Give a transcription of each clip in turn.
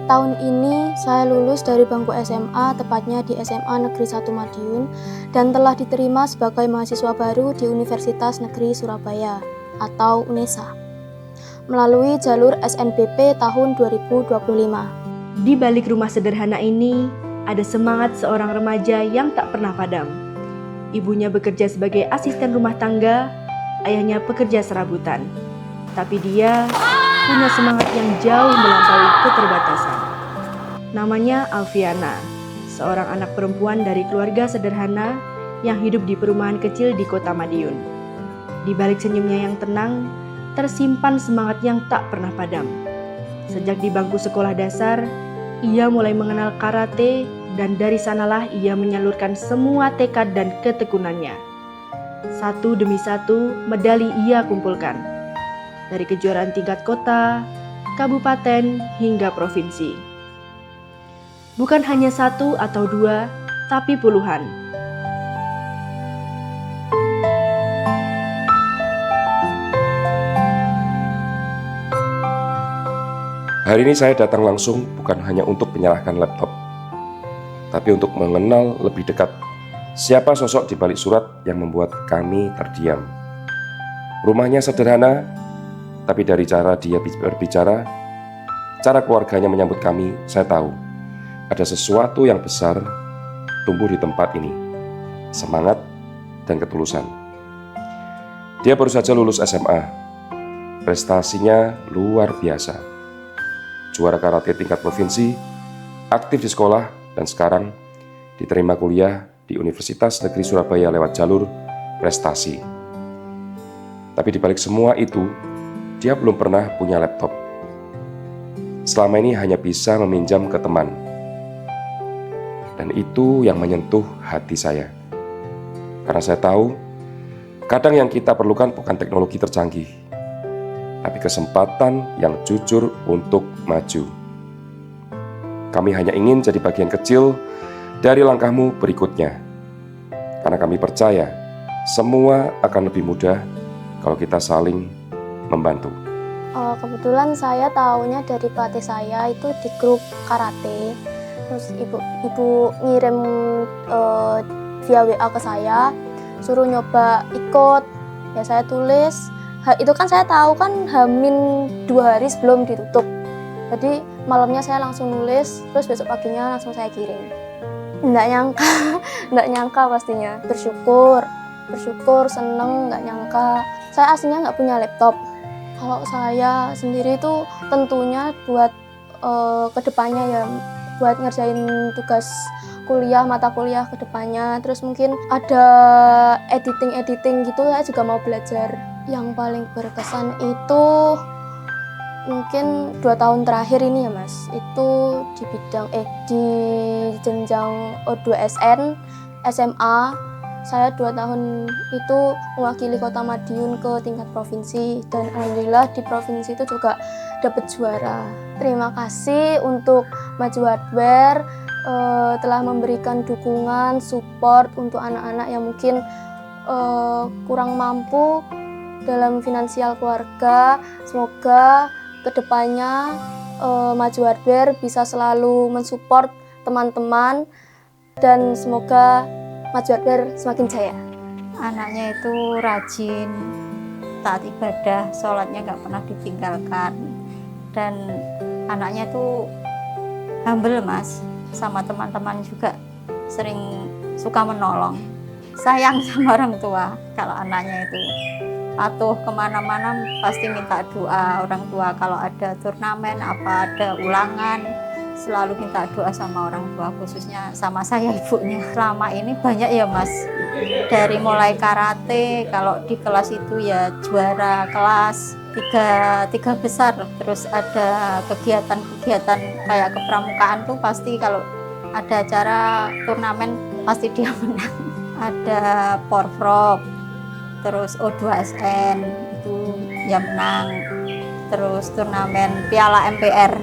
Tahun ini saya lulus dari bangku SMA, tepatnya di SMA Negeri 1 Madiun, dan telah diterima sebagai mahasiswa baru di Universitas Negeri Surabaya atau UNESA melalui jalur SNBP tahun 2025. Di balik rumah sederhana ini, ada semangat seorang remaja yang tak pernah padam. Ibunya bekerja sebagai asisten rumah tangga, ayahnya pekerja serabutan. Tapi dia punya semangat yang jauh melampaui keterbatasan. Namanya Alfiana, seorang anak perempuan dari keluarga sederhana yang hidup di perumahan kecil di kota Madiun. Di balik senyumnya yang tenang, tersimpan semangat yang tak pernah padam. Sejak di bangku sekolah dasar, ia mulai mengenal karate dan dari sanalah ia menyalurkan semua tekad dan ketekunannya. Satu demi satu medali ia kumpulkan. Dari kejuaraan tingkat kota, kabupaten, hingga provinsi. Bukan hanya 1 atau 2, tapi puluhan. Hari ini saya datang langsung bukan hanya untuk menyerahkan laptop, tapi untuk mengenal lebih dekat siapa sosok di balik surat yang membuat kami terdiam. Rumahnya sederhana, tapi dari cara dia berbicara, cara keluarganya menyambut kami, saya tahu ada sesuatu yang besar tumbuh di tempat ini. Semangat dan ketulusan. Dia baru saja lulus SMA. Prestasinya luar biasa. Juara karate tingkat provinsi, aktif di sekolah, dan sekarang diterima kuliah di Universitas Negeri Surabaya lewat jalur prestasi. Tapi di balik semua itu, dia belum pernah punya laptop. Selama ini hanya bisa meminjam ke teman. Dan itu yang menyentuh hati saya. Karena saya tahu, kadang yang kita perlukan bukan teknologi tercanggih, tapi kesempatan yang jujur untuk maju. Kami hanya ingin jadi bagian kecil dari langkahmu berikutnya. Karena kami percaya, semua akan lebih mudah kalau kita saling membantu. Kebetulan saya tahunya dari pelatih saya itu di grup karate. Terus ibu ngirim via WA ke saya, suruh nyoba ikut. Ya saya tulis. Itu kan saya tahu kan Hamin 2 hari sebelum ditutup. Jadi malamnya saya langsung nulis, terus besok paginya langsung saya kirim. Nggak nyangka pastinya. Bersyukur, seneng, nggak nyangka. Saya aslinya nggak punya laptop. Kalau saya sendiri itu tentunya buat kedepannya ya, buat ngerjain tugas kuliah, mata kuliah kedepannya. Terus mungkin ada editing gitu, saya juga mau belajar. Yang paling berkesan itu mungkin 2 tahun terakhir ini ya Mas, itu di bidang di jenjang O2SN SMA. Saya 2 tahun itu mewakili kota Madiun ke tingkat provinsi, dan alhamdulillah di provinsi itu juga dapat juara. Terima kasih untuk Maju Hardware telah memberikan dukungan, support untuk anak-anak yang mungkin kurang mampu dalam finansial keluarga. Semoga kedepannya Maju Hardware bisa selalu mensupport teman-teman, dan semoga Maju Hardware semakin jaya. Anaknya itu rajin, taat ibadah, sholatnya nggak pernah ditinggalkan, dan anaknya itu humble Mas, sama teman-teman juga sering suka menolong, sayang sama orang tua. Kalau anaknya itu patuh kemana-mana pasti minta doa orang tua. Kalau ada turnamen apa ada ulangan, selalu minta doa sama orang tua, khususnya sama saya ibunya. Selama ini banyak ya Mas, dari mulai karate, kalau di kelas itu ya juara kelas tiga besar. Terus ada kegiatan-kegiatan kayak kepramukaan tuh pasti kalau ada acara turnamen pasti dia menang. Ada porprov, terus O2SN itu yang menang. Terus turnamen Piala MPR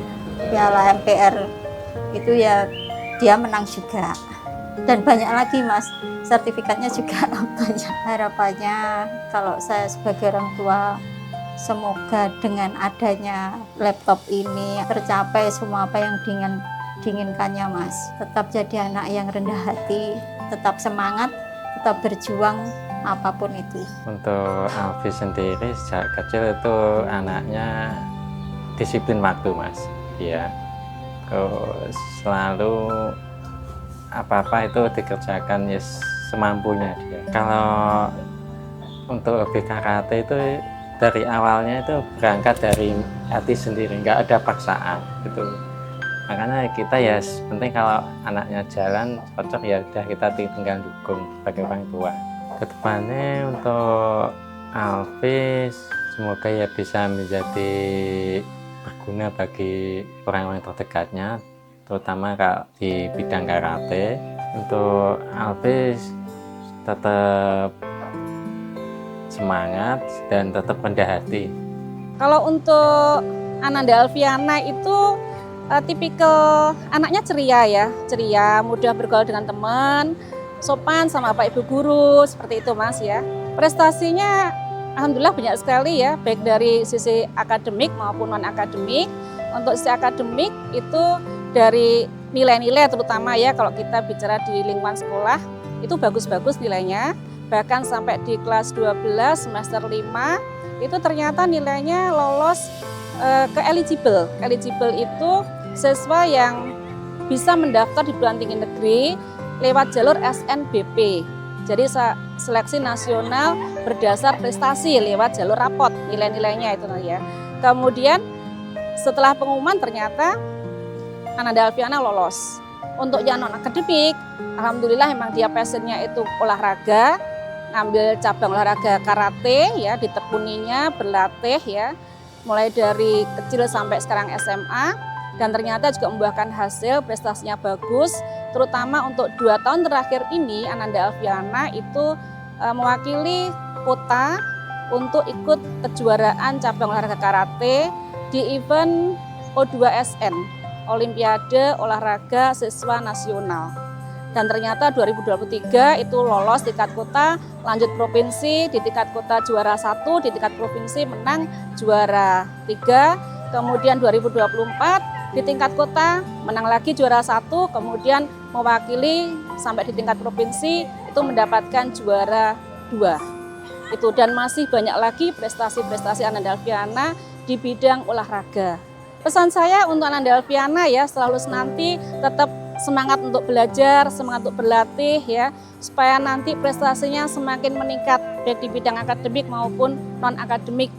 itu ya dia menang juga. Dan banyak lagi Mas, sertifikatnya juga banyak. Harapannya kalau saya sebagai orang tua semoga dengan adanya laptop ini tercapai semua apa yang diinginkannya Mas. Tetap jadi anak yang rendah hati, tetap semangat, tetap berjuang apapun itu. Untuk Alfi sendiri sejak kecil itu anaknya disiplin waktu Mas. Dia terus selalu apa-apa itu dikerjakan ya semampunya dia. Kalau untuk hobi karate itu dari awalnya itu berangkat dari hati sendiri, nggak ada paksaan gitu. Makanya kita ya penting kalau anaknya jalan cocok ya udah kita tinggal dukung sebagai orang tua. Kedepannya untuk Alfi semoga ya bisa menjadi berguna bagi orang-orang terdekatnya, terutama kalau di bidang karate. Untuk Alfi tetap semangat dan tetap rendah hati. Kalau untuk Ananda Alfiana itu tipikal anaknya ceria, mudah bergaul dengan teman, sopan sama Pak Ibu guru, seperti itu Mas ya. Prestasinya alhamdulillah banyak sekali ya, baik dari sisi akademik maupun non akademik. Untuk sisi akademik itu dari nilai-nilai terutama ya, kalau kita bicara di lingkungan sekolah itu bagus-bagus nilainya. Bahkan sampai di kelas 12 semester 5 itu ternyata nilainya lolos ke eligible. Eligible itu siswa yang bisa mendaftar di perguruan tinggi negeri lewat jalur SNBP. Jadi seleksi nasional berdasar prestasi lewat jalur rapot nilai-nilainya itu ya. Kemudian setelah pengumuman ternyata Ananda Alfiana lolos. Untuk yang non akademik, alhamdulillah memang dia passionnya itu olahraga, ngambil cabang olahraga karate ya, ditekuninya, berlatih ya, mulai dari kecil sampai sekarang SMA. Dan ternyata juga membuahkan hasil, prestasinya bagus, terutama untuk 2 tahun terakhir ini Ananda Alfiana itu mewakili kota untuk ikut kejuaraan cabang olahraga karate di event O2SN, Olimpiade Olahraga Siswa Nasional. Dan ternyata 2023 itu lolos tingkat kota, lanjut provinsi, di tingkat kota juara 1, di tingkat provinsi menang juara 3, kemudian 2024 di tingkat kota menang lagi juara 1, kemudian mewakili sampai di tingkat provinsi itu mendapatkan juara 2. Itu dan masih banyak lagi prestasi-prestasi Ananda Alfiana di bidang olahraga. Pesan saya untuk Ananda Alfiana ya, selalu senanti tetap semangat untuk belajar, semangat untuk berlatih ya, supaya nanti prestasinya semakin meningkat baik di bidang akademik maupun non akademik,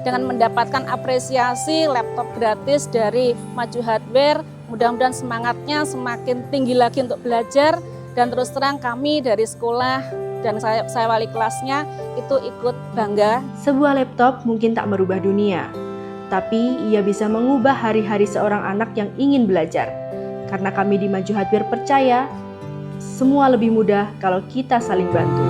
dengan mendapatkan apresiasi laptop gratis dari Maju Hardware. Mudah-mudahan semangatnya semakin tinggi lagi untuk belajar, dan terus terang kami dari sekolah dan saya wali kelasnya itu ikut bangga. Sebuah laptop mungkin tak merubah dunia, tapi ia bisa mengubah hari-hari seorang anak yang ingin belajar. Karena kami di Maju Hardware percaya, semua lebih mudah kalau kita saling bantu.